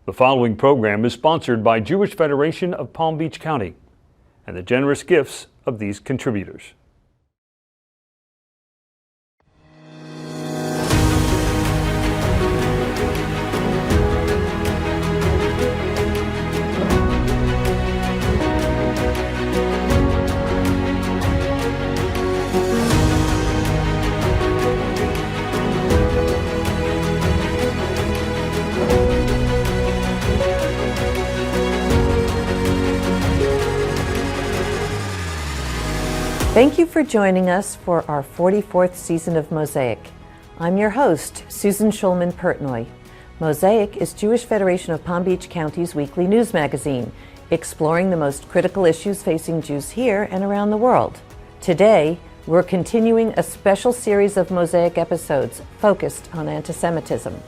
The following program is sponsored by Jewish Federation of Palm Beach County and the generous gifts of these contributors. Thank you for joining us for our 44th season of Mosaic. I'm your host, Susan Schulman-Pertnoy. Mosaic is Jewish Federation of Palm Beach County's weekly news magazine, exploring the most critical issues facing Jews here and around the world. Today, we're continuing a special series of Mosaic episodes focused on antisemitism.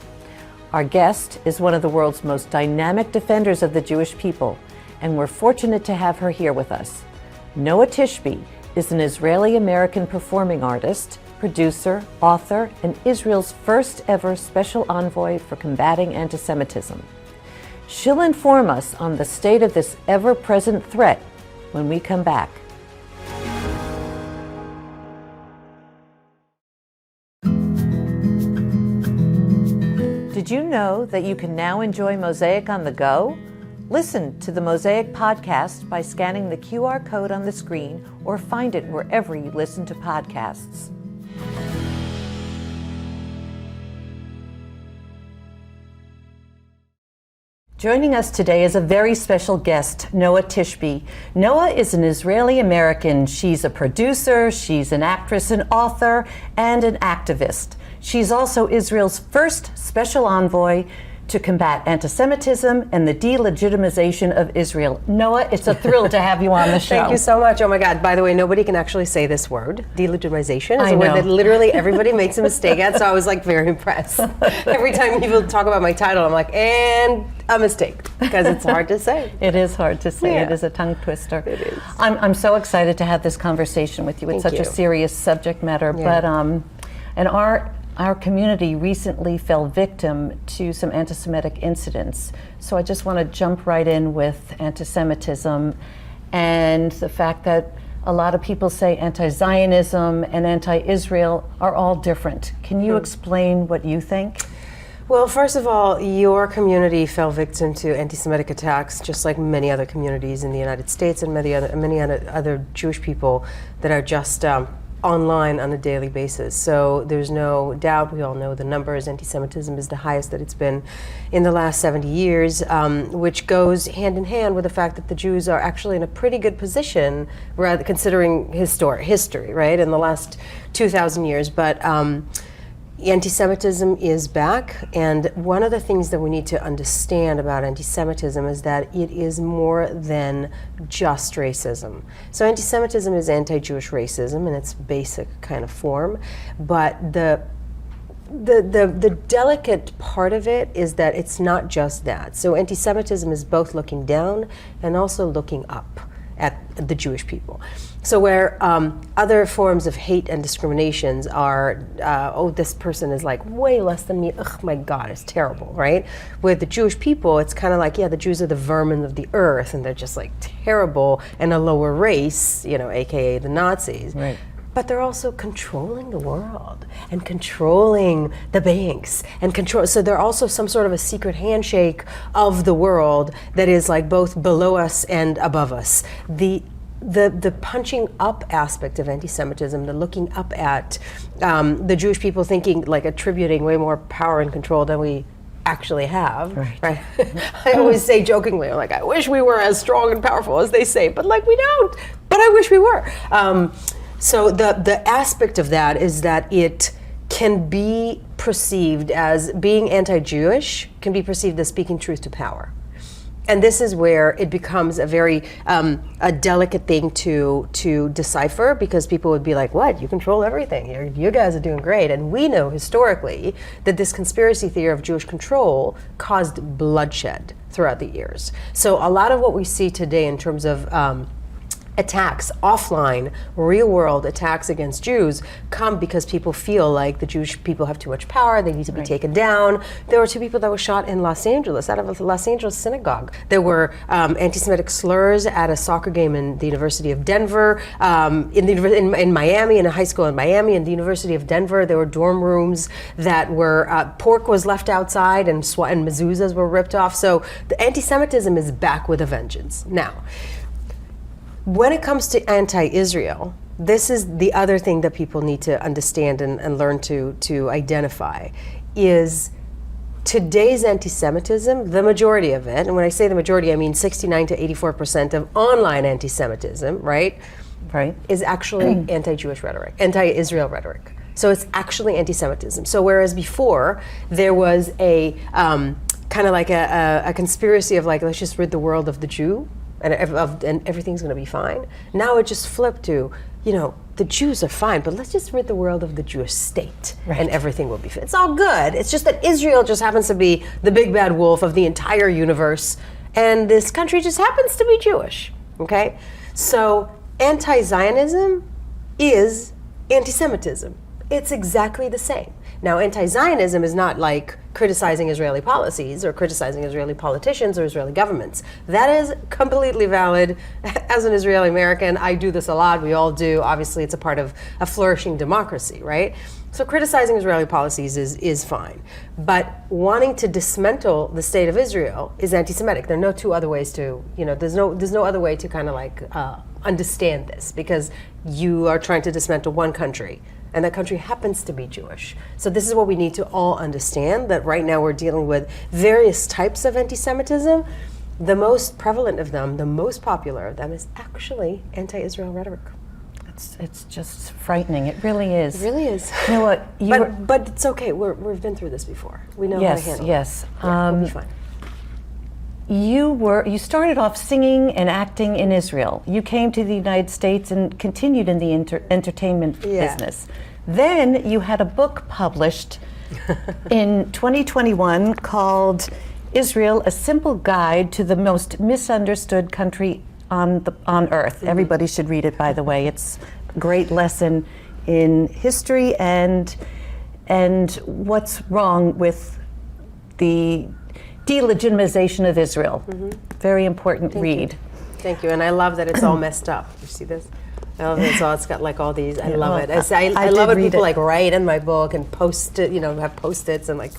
Our guest is one of the world's most dynamic defenders of the Jewish people, and we're fortunate to have her here with us. Noa Tishby is an Israeli-American performing artist, producer, author, and Israel's first ever Special Envoy for combating antisemitism. She'll inform us on the state of this ever-present threat when we come back. Did you know that you can now enjoy Mosaic on the go? Listen to the Mosaic podcast by scanning the QR code on the screen or find it wherever you listen to podcasts. Joining us today is a very special guest, Noa Tishby. Noa is an Israeli-American. She's a producer, she's an actress, an author, and an activist. She's also Israel's first special envoy to combat anti-Semitism and the delegitimization of Israel. Noa, it's a thrill to have you on the show. Thank you so much. Oh my God, by the way, nobody can actually say this word. Delegitimization is a word that literally everybody makes a mistake at, so I was like very impressed. Every time people talk about my title, I'm like, and a mistake, because it's hard to say. It is hard to say. Yeah. It is a tongue twister. It is. I'm so excited to have this conversation with you. It's such a serious subject matter, but and our community recently fell victim to some anti-Semitic incidents. So I just want to jump right in with anti-Semitism and the fact that a lot of people say anti-Zionism and anti-Israel are all different. Can you explain what you think? Well, first of all, your community fell victim to anti-Semitic attacks, just like many other communities in the United States and many other Jewish people that are just online on a daily basis. So there's no doubt, we all know the numbers. Anti-Semitism is the highest that it's been in the last 70 years, which goes hand in hand with the fact that the Jews are actually in a pretty good position, rather considering history, right, in the last 2,000 years. But anti-Semitism is back, and one of the things that we need to understand about anti-Semitism is that it is more than just racism. So anti-Semitism is anti-Jewish racism in its basic kind of form, but the delicate part of it is that it's not just that. So anti-Semitism is both looking down and also looking up at the Jewish people. So where other forms of hate and discriminations are, oh, this person is like way less than me, ugh, my God, it's terrible, right? With the Jewish people, it's kind of like, yeah, the Jews are the vermin of the earth, and they're just like terrible and a lower race, you know, AKA the Nazis. Right. But they're also controlling the world and controlling the banks and so they're also some sort of a secret handshake of the world that is like both below us and above us. The punching up aspect of anti-Semitism, the looking up at the Jewish people thinking, like attributing way more power and control than we actually have, right? I always say jokingly, like, I wish we were as strong and powerful as they say, but like we don't, but I wish we were. So the aspect of that is that it can be perceived as being anti-Jewish, can be perceived as speaking truth to power. And this is where it becomes a very a delicate thing to decipher, because people would be like, what, you control everything, you guys are doing great. And we know historically that this conspiracy theory of Jewish control caused bloodshed throughout the years. So a lot of what we see today in terms of attacks, offline, real-world attacks against Jews come because people feel like the Jewish people have too much power, they need to be taken down. There were 2 people that were shot in Los Angeles, out of a Los Angeles synagogue. There were anti-Semitic slurs at a soccer game in the University of Denver, in Miami, in a high school in Miami, in the University of Denver. There were dorm rooms that were, pork was left outside and mezuzahs were ripped off. So the anti-Semitism is back with a vengeance. Now, when it comes to anti-Israel, this is the other thing that people need to understand and learn to identify, is today's anti-Semitism, the majority of it, and when I say the majority, I mean 69 to 84% of online anti-Semitism, right, is actually anti-Jewish rhetoric, anti-Israel rhetoric. So it's actually anti-Semitism. So whereas before there was a kind of like a conspiracy of like, let's just rid the world of the Jew, and everything's going to be fine. Now it just flipped to, the Jews are fine, but let's just rid the world of the Jewish state, and everything will be fine. It's all good. It's just that Israel just happens to be the big bad wolf of the entire universe, and this country just happens to be Jewish, okay? So anti-Zionism is anti-Semitism. It's exactly the same. Now, anti-Zionism is not like criticizing Israeli policies or criticizing Israeli politicians or Israeli governments. That is completely valid. As an Israeli American, I do this a lot. We all do. Obviously, it's a part of a flourishing democracy, right? So criticizing Israeli policies is fine. But wanting to dismantle the state of Israel is anti-Semitic. There are no 2 other ways to, there's no other way to kind of like understand this, because you are trying to dismantle one country, and that country happens to be Jewish. So this is what we need to all understand, that right now we're dealing with various types of anti-Semitism. The most prevalent of them, the most popular of them, is actually anti-Israel rhetoric. It's just frightening. It really is. It really is. You know what? But it's okay. We've been through this before. We know how to handle it. Yes. We'll be fine. You started off singing and acting in Israel. You came to the United States and continued in the entertainment business. Then you had a book published in 2021 called Israel: A Simple Guide to the Most Misunderstood Country on Earth. Everybody should read it, by the way. It's a great lesson in history and what's wrong with the delegitimization of Israel. Very important read. Thank you, and I love that it's all messed up. You see this? I love it. It's got like all these. I love it. I love it. People like write in my book and post it. Have post-its and like,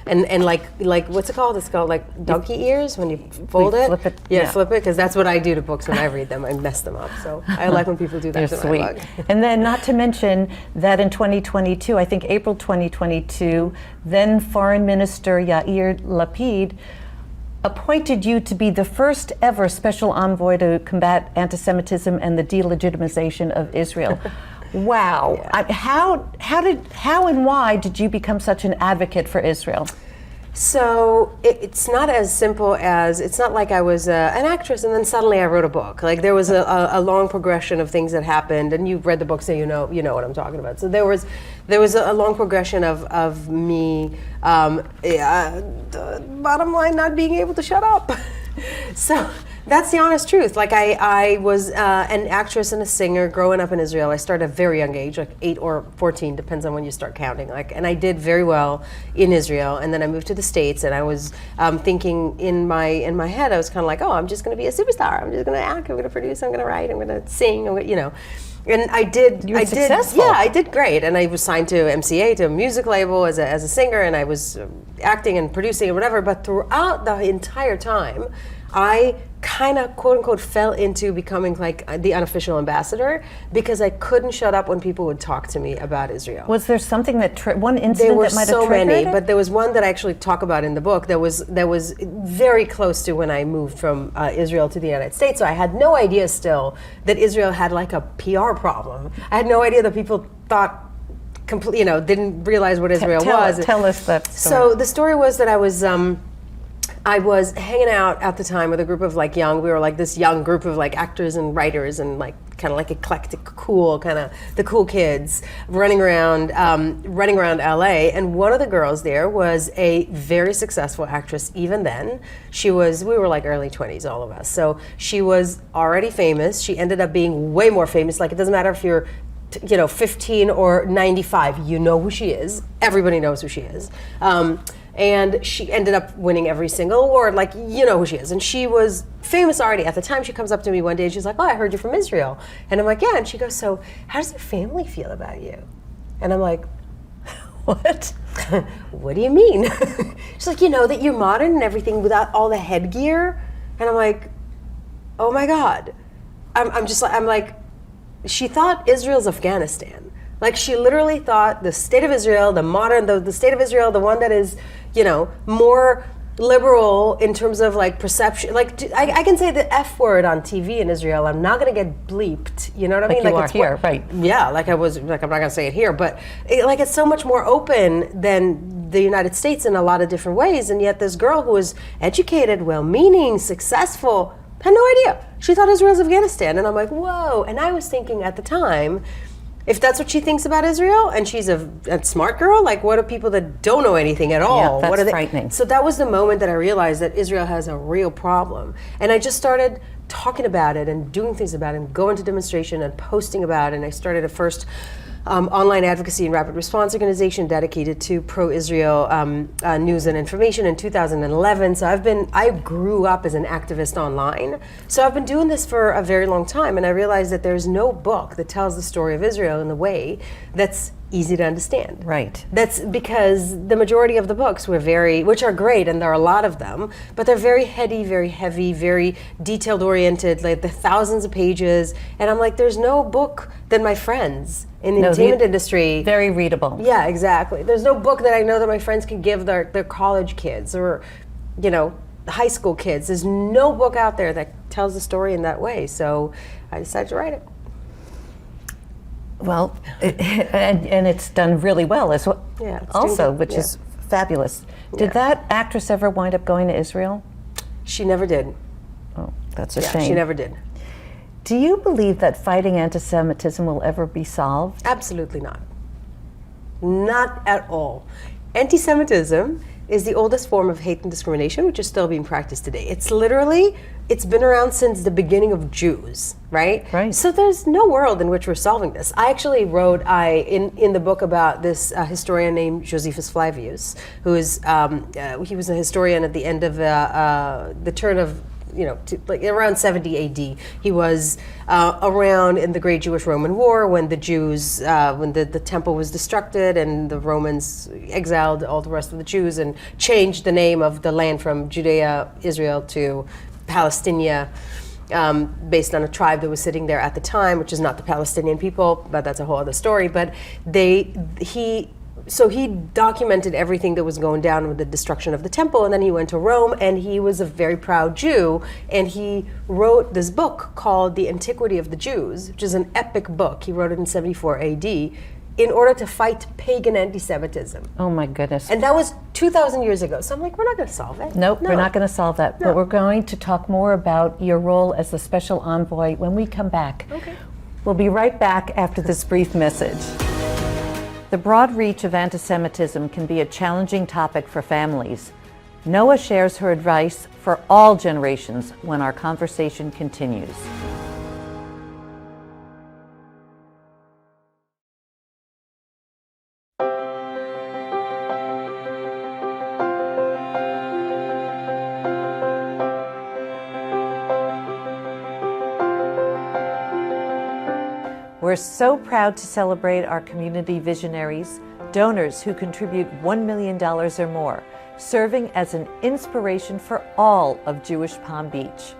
and like what's it called? It's called like donkey ears when you fold it. Flip it. Yeah, flip it, because that's what I do to books when I read them. I mess them up. So I like when people do that to my book. And then, not to mention that in 2022, I think April 2022, then Foreign Minister Yair Lapid appointed you to be the first ever special envoy to combat anti-Semitism and the delegitimization of Israel. Wow. Yeah. How and why did you become such an advocate for Israel? So it's not as simple as, it's not like I was an actress and then suddenly I wrote a book. Like there was a long progression of things that happened, and you've read the book, so you know what I'm talking about. So there was a long progression of me, the bottom line, not being able to shut up. So that's the honest truth. Like I was an actress and a singer growing up in Israel. I started at a very young age, like 8 or 14, depends on when you start counting. And I did very well in Israel. And then I moved to the States, and I was thinking in my head, I was kind of like, oh, I'm just going to be a superstar. I'm just going to act. I'm going to produce. I'm going to write. I'm going to sing. And I did. You were successful. Yeah, I did great. And I was signed to MCA, to a music label, as a singer, and I was acting and producing and whatever. But throughout the entire time, I kind of, quote unquote, fell into becoming like the unofficial ambassador, because I couldn't shut up when people would talk to me about Israel. Was there something one incident there were that might so have triggered many, it? but there was one that I actually talk about in the book that was very close to when I moved from Israel to the United States. So I had no idea still that Israel had like a PR problem. I had no idea that people thought didn't realize what Israel was. Tell us that story. So the story was that I was hanging out at the time with a group of we were like this young group of like actors and writers and like kind of like eclectic, cool, kind of the cool kids running around LA. And one of the girls there was a very successful actress even then. We were like early 20s, all of us. So she was already famous. She ended up being way more famous. Like, it doesn't matter if you're 15 or 95, you know who she is. Everybody knows who she is. And she ended up winning every single award, like, you know who she is. And she was famous already. At the time, she comes up to me one day and she's like, oh, I heard you're from Israel. And I'm like, yeah. And she goes, so how does your family feel about you? And I'm like, what? What do you mean? She's like, that you're modern and everything without all the headgear. And I'm like, oh my God. I'm like, she thought Israel's Afghanistan. Like, she literally thought the state of Israel, the state of Israel, the one that is, more liberal in terms of like perception. Like, I can say the F word on TV in Israel. I'm not going to get bleeped. You know what I mean? Like you are here, right? Yeah, I'm not going to say it here, but it's so much more open than the United States in a lot of different ways. And yet this girl who was educated, well-meaning, successful, had no idea. She thought Israel's Afghanistan. And I'm like, whoa. And I was thinking at the time, if that's what she thinks about Israel, and she's a smart girl, like, what are people that don't know anything at all? Yeah, that's frightening. So that was the moment that I realized that Israel has a real problem. And I just started talking about it and doing things about it and going to demonstration and posting about it. And I started a first online advocacy and rapid response organization dedicated to pro-Israel news and information in 2011. So I grew up as an activist online. So I've been doing this for a very long time, and I realized that there's no book that tells the story of Israel in a way that's easy to understand. Right. That's because the majority of the books which are great, and there are a lot of them, but they're very heady, very heavy, very detailed oriented, like the thousands of pages. And I'm like, there's no book that my friends in the entertainment industry. Very readable. Yeah, exactly. There's no book that I know that my friends can give their college kids or, high school kids. There's no book out there that tells the story in that way. So I decided to write it. Well, and it's done really well as well. Yeah, also, which is fabulous. Did that actress ever wind up going to Israel? She never did. Oh, that's a shame. She never did. Do you believe that fighting anti-Semitism will ever be solved? Absolutely not. Not at all. Anti-Semitism is the oldest form of hate and discrimination, which is still being practiced today. It's been around since the beginning of Jews, right? Right. So there's no world in which we're solving this. I actually wrote in the book about this historian named Josephus Flavius, who is he was a historian at the end of the turn of around 70 AD. He was around in the Great Jewish Roman War when the Jews, when the temple was destructed and the Romans exiled all the rest of the Jews and changed the name of the land from Judea, Israel to Palestinia, based on a tribe that was sitting there at the time, which is not the Palestinian people, but that's a whole other story. But so he documented everything that was going down with the destruction of the temple, and then he went to Rome, and he was a very proud Jew, and he wrote this book called The Antiquity of the Jews, which is an epic book. He wrote it in 74 AD in order to fight pagan anti-Semitism. Oh my goodness. And that was 2,000 years ago. So I'm like, we're not going to solve it. Nope, we're not going to solve that. No. But we're going to talk more about your role as the Special Envoy when we come back. Okay. We'll be right back after this brief message. The broad reach of anti-Semitism can be a challenging topic for families. Noa shares her advice for all generations when our conversation continues. We're so proud to celebrate our community visionaries, donors who contribute $1 million or more, serving as an inspiration for all of Jewish Palm Beach.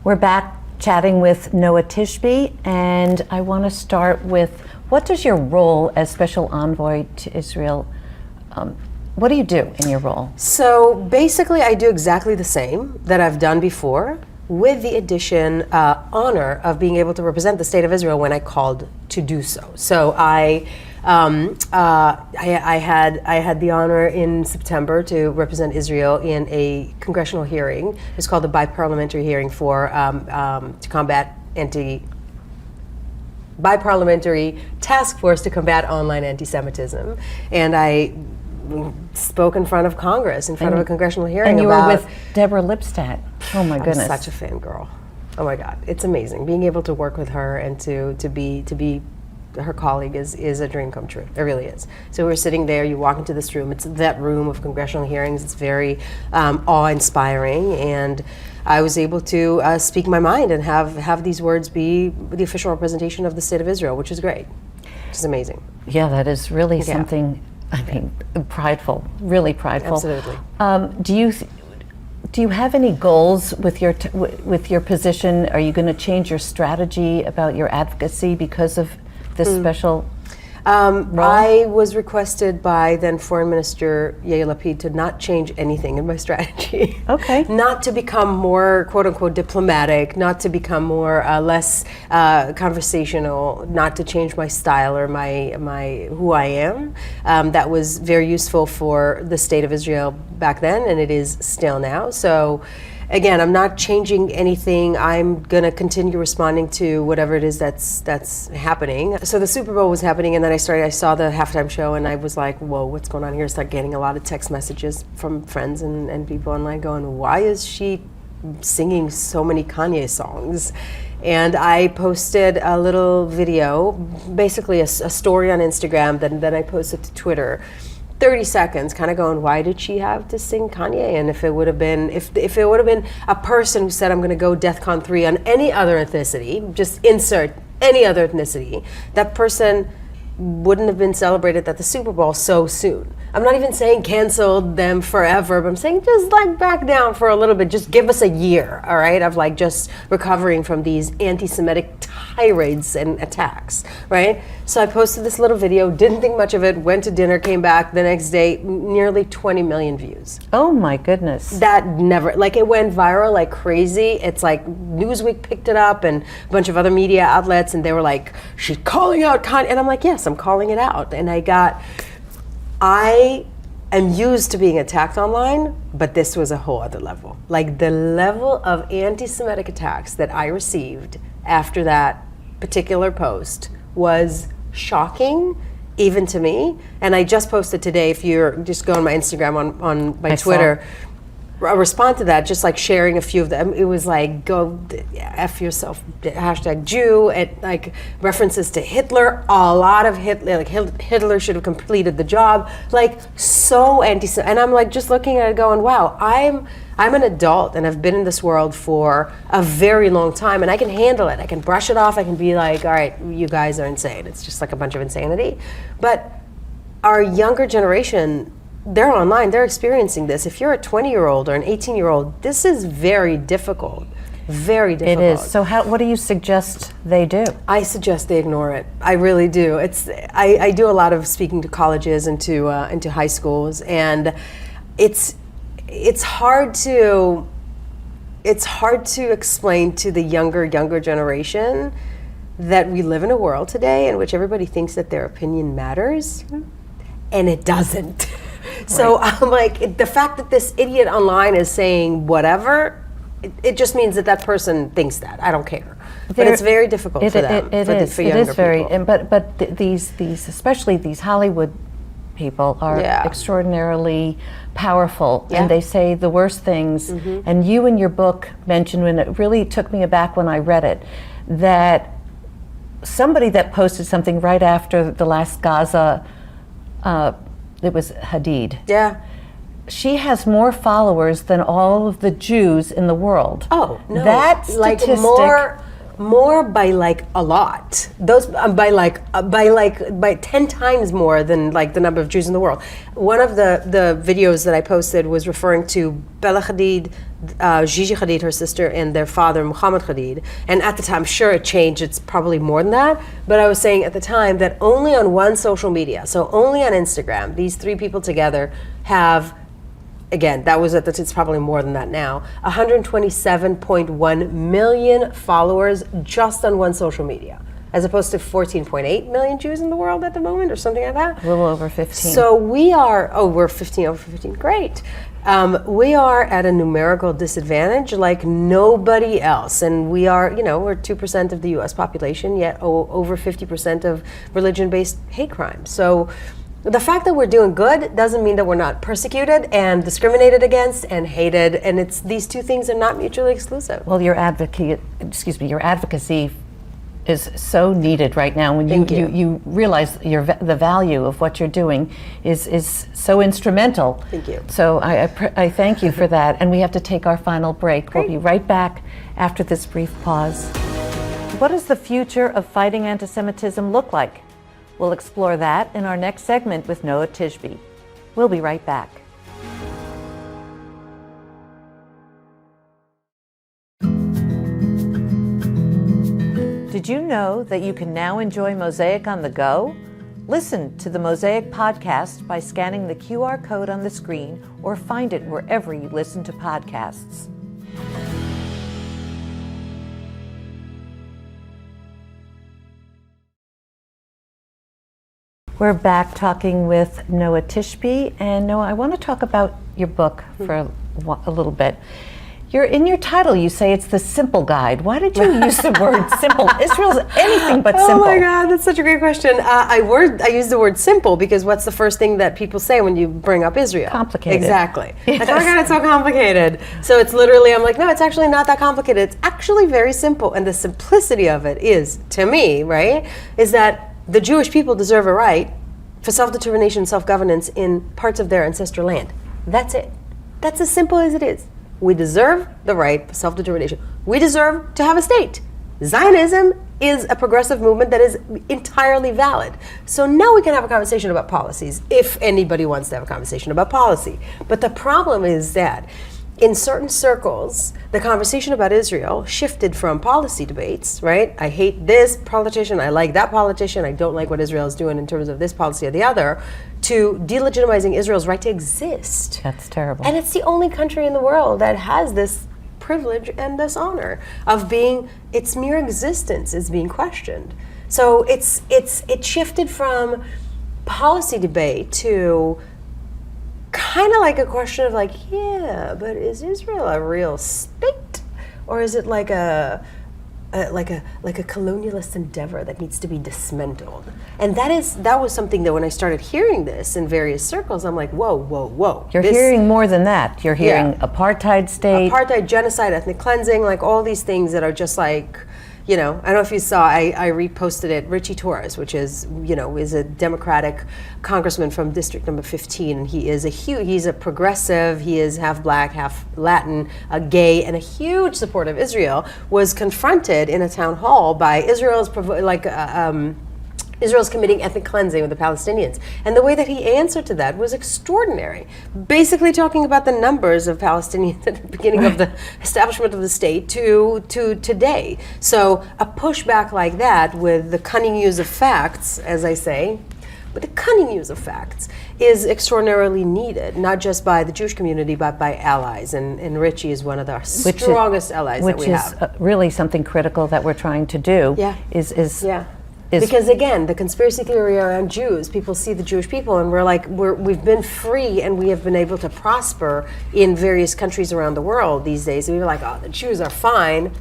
We're back chatting with Noa Tishby, and I want to start with, what does your role as Special Envoy to Israel, what do you do in your role? So basically I do exactly the same that I've done before, with the addition, honor of being able to represent the state of Israel when I called to do so. So I had the honor in September to represent Israel in a congressional hearing. It's called the Bi-Parliamentary Hearing for to combat Bi-Parliamentary Task Force to combat online anti-Semitism, and I spoke in front of Congress, in front of a congressional hearing. And you about, were with Deborah Lipstadt. Oh my goodness! I'm such a fangirl. Oh my God, it's amazing being able to work with her and to be her colleague is a dream come true. It really is. So we're sitting there. You walk into this room. It's that room of congressional hearings. It's very awe-inspiring, and I was able to speak my mind and have these words be the official representation of the state of Israel, which is great. Which is amazing. Yeah, that is really something. I mean, prideful. Really prideful. Absolutely. Do you have any goals with your position? Are you going to change your strategy about your advocacy because of this special role? I was requested by then Foreign Minister Yair Lapid to not change anything in my strategy. Okay. Not to become more quote unquote diplomatic, not to become more less conversational, not to change my style or my who I am. That was very useful for the state of Israel back then, and it is still now. So again, I'm not changing anything. I'm going to continue responding to whatever it is that's happening. So the Super Bowl was happening, and then I saw the halftime show, and I was like, whoa, what's going on here? I started getting a lot of text messages from friends and people online going, why is she singing so many Kanye songs? And I posted a little video, basically a story on Instagram, then I posted to Twitter. 30 seconds, kind of going, why did she have to sing Kanye? And if it would have been, if it would have been a person who said, I'm going to go DEFCON 3 on any other ethnicity, just insert any other ethnicity, that person wouldn't have been celebrated at the Super Bowl so soon. I'm not even saying canceled them forever, but I'm saying just like back down for a little bit. Just give us a year, all right, of like just recovering from these anti-Semitic tirades and attacks, right? So I posted this little video, didn't think much of it, went to dinner, came back the next day, nearly 20 million views. Oh my goodness. That never, like it went viral like crazy. It's like Newsweek picked it up and a bunch of other media outlets, and they were like, she's calling out Kanye. And I'm like, yes, I'm calling it out. And I am used to being attacked online, but this was a whole other level. Like the level of anti-Semitic attacks that I received after that particular post was shocking, even to me. And I just posted today, if you're just go on my Instagram, on my Twitter, respond to that, just like sharing a few of them. It was like, go F yourself, hashtag Jew, and like references to Hitler, a lot of Hitler, like Hitler should have completed the job, like so anti-Semitic. And I'm like just looking at it going, wow, I'm an adult and I've been in this world for a very long time, and I can handle it. I can brush it off. I can be like, all right, you guys are insane. It's just like a bunch of insanity. But our younger generation, they're online, they're experiencing this. If you're a 20-year-old or an 18-year-old, this is very difficult. Very difficult. It is. So what do you suggest they do? I suggest they ignore it. I really do. I do a lot of speaking to colleges and to high schools, and it's hard to explain to the younger generation that we live in a world today in which everybody thinks that their opinion matters, and it doesn't. So I'm like, the fact that this idiot online is saying whatever, it just means that person thinks that. I don't care. But it's very difficult for them. For younger people. But these especially these Hollywood people are extraordinarily powerful, and they say the worst things. Mm-hmm. And you in your book mentioned, when it really took me aback when I read it, that somebody that posted something right after the last Gaza, it was Hadid. Yeah. She has more followers than all of the Jews in the world. Oh, no. That statistic, like more by like a lot. Those by 10 times more than like the number of Jews in the world. One of the videos that I posted was referring to Bella Hadid, Gigi Hadid, her sister, and their father, Muhammad Hadid. And at the time, sure, it changed. It's probably more than that. But I was saying at the time that only on one social media, so only on Instagram, these three people together have, again, that was it's probably more than that now, 127.1 million followers just on one social media. as opposed to 14.8 million Jews in the world at the moment, or something like that. A little over 15. So we are, we're 15, over 15, great. We are at a numerical disadvantage like nobody else. And we are, we're 2% of the US population, yet over 50% of religion-based hate crime. So the fact that we're doing good doesn't mean that we're not persecuted and discriminated against and hated. And these two things are not mutually exclusive. Well, your advocacy is so needed right now. When you realize the value of what you're doing is so instrumental. Thank you. So I thank you for that. And we have to take our final break. Great. We'll be right back after this brief pause. What does the future of fighting anti-Semitism look like? We'll explore that in our next segment with Noa Tishby. We'll be right back. Did you know that you can now enjoy Mosaic on the go? Listen to the Mosaic podcast by scanning the QR code on the screen or find it wherever you listen to podcasts. We're back talking with Noa Tishby. And Noa, I want to talk about your book for a little bit. In your title, you say it's the simple guide. Why did you use the word simple? Israel's anything but simple. Oh my God, that's such a great question. I use the word simple because what's the first thing that people say when you bring up Israel? Complicated. Exactly. Yes. Like, oh my God, it's so complicated. So it's literally, I'm like, no, it's actually not that complicated. It's actually very simple. And the simplicity of it is, to me, right, is that the Jewish people deserve a right for self-determination and self-governance in parts of their ancestral land. That's it. That's as simple as it is. We deserve the right for self-determination. We deserve to have a state. Zionism is a progressive movement that is entirely valid. So now we can have a conversation about policies, if anybody wants to have a conversation about policy. But the problem is that in certain circles, the conversation about Israel shifted from policy debates, right? I hate this politician, I like that politician, I don't like what Israel is doing in terms of this policy or the other, to delegitimizing Israel's right to exist. That's terrible. And it's the only country in the world that has this privilege and this honor of being, its mere existence is being questioned. So it shifted from policy debate to kind of like a question of like, yeah, but is Israel a real state, or is it like a colonialist endeavor that needs to be dismantled? And that was something that when I started hearing this in various circles, I'm like, whoa. You're hearing more than that. You're hearing apartheid state, apartheid, genocide, ethnic cleansing, like all these things that are just like, I don't know if you saw, I reposted it, Richie Torres, which is, is a Democratic congressman from District Number 15. And he's a progressive, he is half black, half Latin, a gay, and a huge supporter of Israel, was confronted in a town hall by Israel's committing ethnic cleansing with the Palestinians. And the way that he answered to that was extraordinary. Basically talking about the numbers of Palestinians at the beginning of the establishment of the state to today. So a pushback like that with the cunning use of facts, as I say, but the cunning use of facts is extraordinarily needed, not just by the Jewish community, but by allies. And Richie is one of the strongest allies that we have. Which is really something critical that we're trying to do. Yeah. Yeah. Because again, the conspiracy theory around Jews, people see the Jewish people and we've been free and we have been able to prosper in various countries around the world these days. And we were like, oh, the Jews are fine,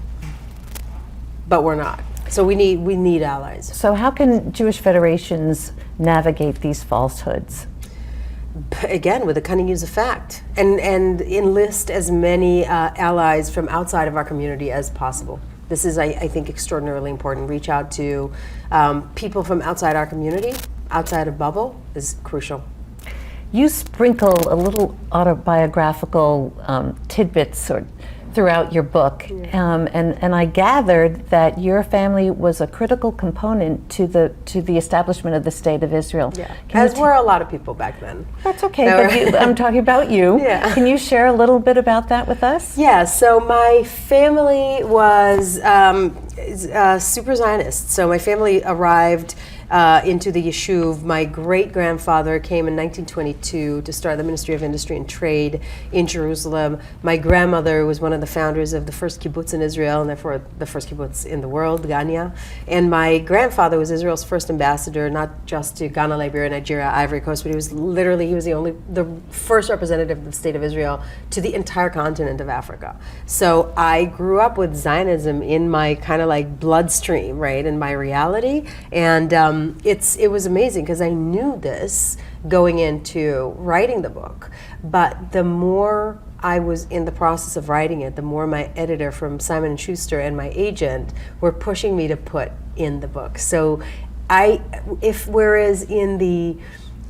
but we're not. So we need allies. So how can Jewish federations navigate these falsehoods? Again, with a cunning use of fact, and enlist as many allies from outside of our community as possible. This is, I think, extraordinarily important. Reach out to people from outside our community, outside of bubble, is crucial. You sprinkle a little autobiographical tidbits throughout your book, and I gathered that your family was a critical component to the establishment of the State of Israel. Yeah, as were a lot of people back then. That's okay, but I'm talking about you. Yeah. Can you share a little bit about that with us? Yeah, so my family was super Zionist. So my family arrived into the Yishuv. My great-grandfather came in 1922 to start the Ministry of Industry and Trade in Jerusalem. My grandmother was one of the founders of the first kibbutz in Israel, and therefore the first kibbutz in the world, Ganya. And my grandfather was Israel's first ambassador, not just to Ghana, Liberia, Nigeria, Ivory Coast, but he was the first representative of the State of Israel to the entire continent of Africa. So I grew up with Zionism in my kind of like bloodstream, right, in my reality. And it was amazing because I knew this going into writing the book. But the more I was in the process of writing it, the more my editor from Simon & Schuster and my agent were pushing me to put in the book. So whereas in the,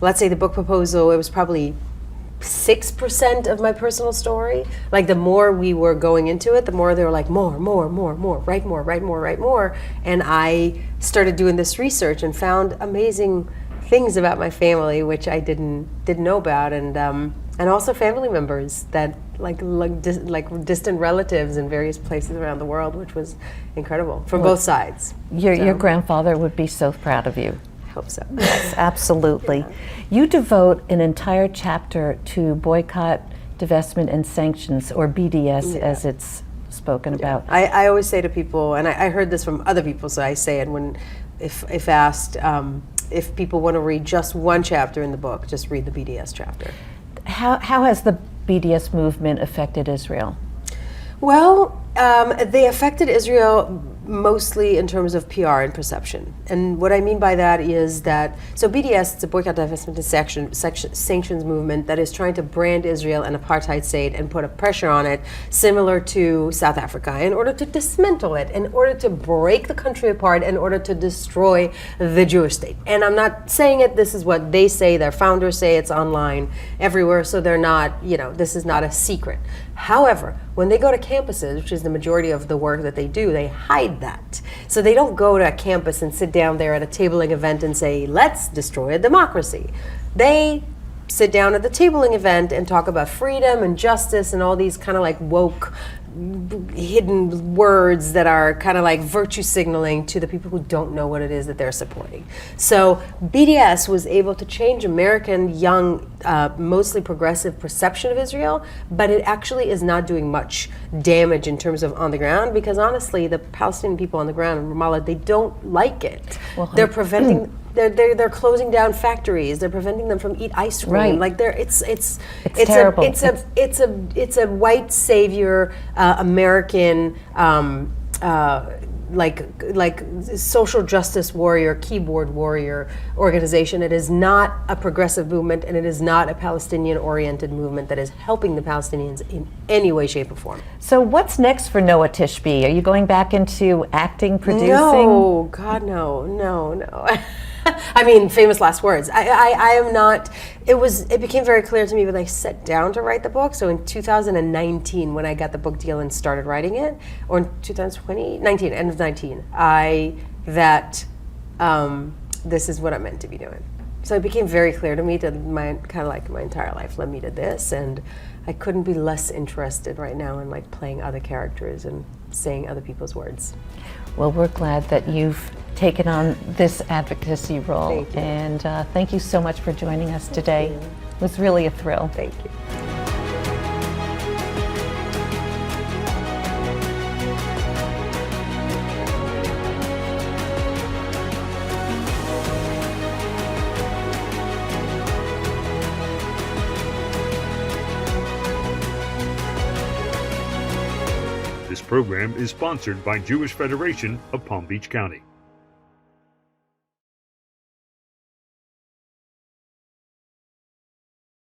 let's say the book proposal, it was probably 6% of my personal story. Like the more we were going into it, the more they were like, more, write more. And I started doing this research and found amazing things about my family, which I didn't know about, and also family members that like distant relatives in various places around the world, which was incredible from both sides. Your grandfather would be so proud of you. Hope so. Yes, absolutely. Yeah. You devote an entire chapter to boycott, divestment, and sanctions, or BDS, as it's spoken about. I always say to people, and I heard this from other people, so I say it if asked, if people want to read just one chapter in the book, just read the BDS chapter. How has the BDS movement affected Israel? Well, they affected Israel mostly in terms of PR and perception. And what I mean by that is that, so BDS, it's a boycott, divestment, and sanctions movement that is trying to brand Israel an apartheid state and put a pressure on it, similar to South Africa, in order to dismantle it, in order to break the country apart, in order to destroy the Jewish state. And I'm not saying it, this is what they say, their founders say, it's online everywhere, so they're not, this is not a secret. However, when they go to campuses, which is the majority of the work that they do, they hide that. So they don't go to a campus and sit down there at a tabling event and say, let's destroy a democracy. They sit down at the tabling event and talk about freedom and justice and all these kind of like woke hidden words that are kind of like virtue signaling to the people who don't know what it is that they're supporting. So BDS was able to change American young, mostly progressive perception of Israel, but it actually is not doing much damage in terms of on the ground, because honestly, the Palestinian people on the ground in Ramallah, they don't like it. Well, they're preventing. They're closing down factories. They're preventing them from eat ice cream. Right. Like it's terrible. It's a white savior American like social justice warrior, keyboard warrior organization. It is not a progressive movement, and it is not a Palestinian-oriented movement that is helping the Palestinians in any way, shape, or form. So what's next for Noa Tishby? Are you going back into acting, producing? No, God, no. I mean, famous last words. I am not. It became very clear to me when I sat down to write the book. So in 2019, when I got the book deal and started writing it, or in 2019, end of 19, this is what I'm meant to be doing. So it became very clear to me that my entire life led me to this, and I couldn't be less interested right now in like playing other characters and saying other people's words. Well, we're glad that you've taken on this advocacy role. Thank you. And thank you so much for joining us today. It was really a thrill. Thank you. This program is sponsored by Jewish Federation of Palm Beach County.